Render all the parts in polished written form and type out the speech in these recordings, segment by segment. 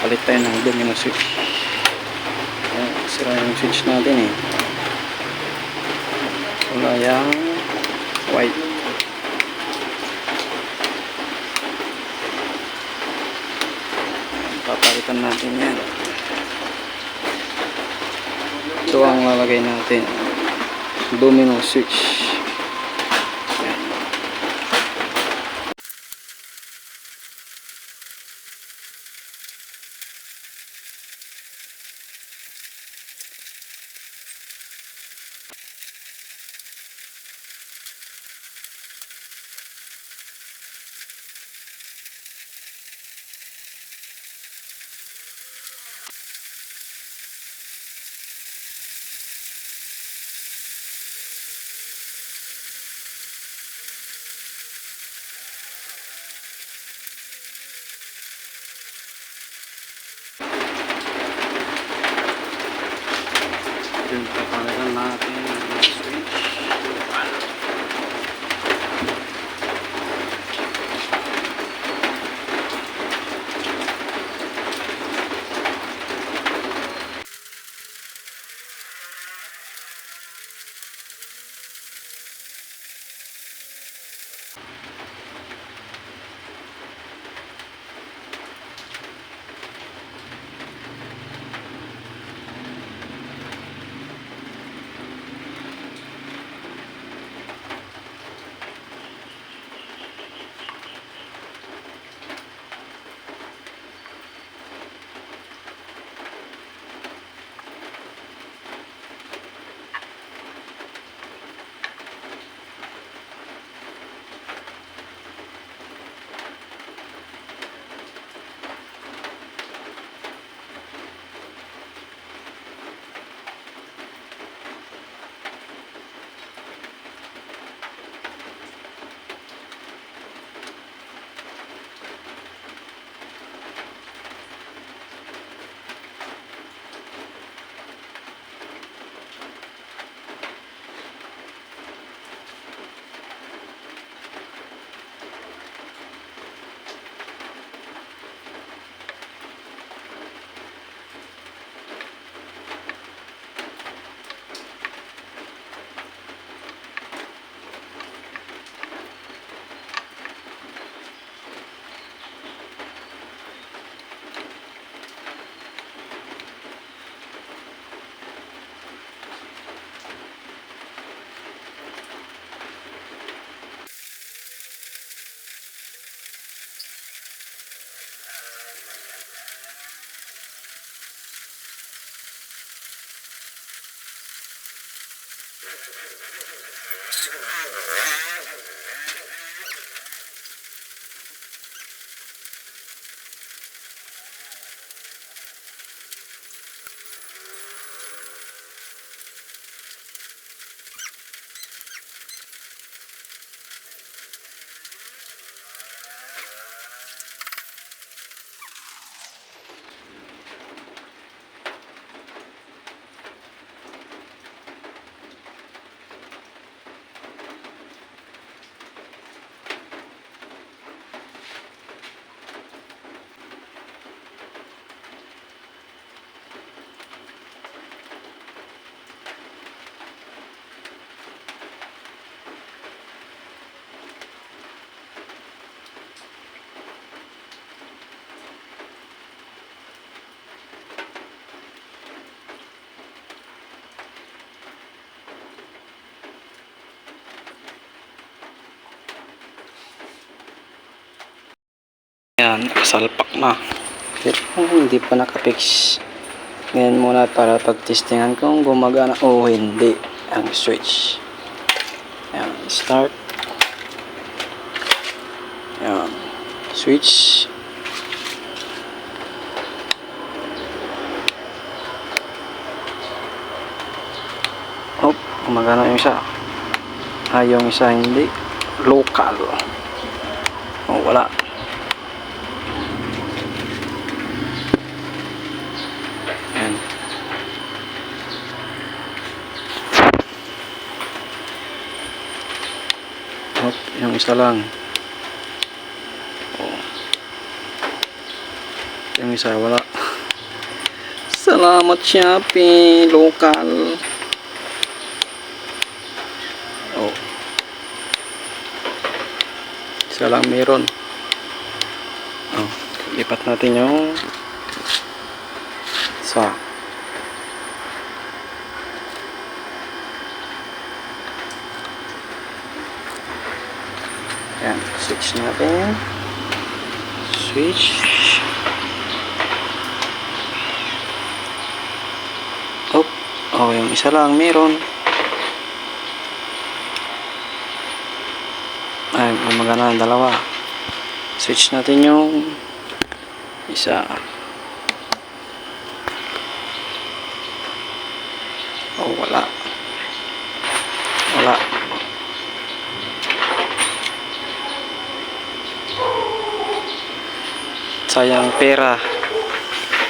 palit tayo ng domino switch. Ayan, sira yung switch natin eh. Wala yung white. Papalitan natin yan. Ito ang lalagay natin, domino switch. Yung papalitan natin ang switch. Ayan, nakasalpak na. Pero hindi pa nakapix. Ngayon muna para pag-testingan kung gumagana o hindi ang switch. Ayan, start. Ayan, switch. Oh, gumagana yung isa. Yung isa hindi. Local. Oh, wala. Yung isa lang. Yung isa wala. Salamat Shopee local. Oh. Isa lang meron. Oh, lipat natin yung isa. Yan, switch natin. Switch. Oh, yung isa lang meron. Ay, gumagana ang dalawa. Switch natin yung isa. Oh, wala. Wala. Sayang pera.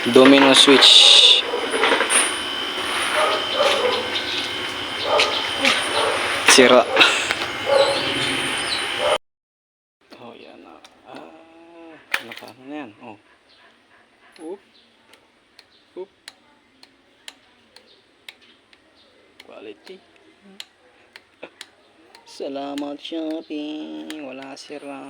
Domino switch. Sira. Oh, yan na. Nakano na yan. Oh. Oop. Oop. Quality. Salamat Shopee. Wala sira.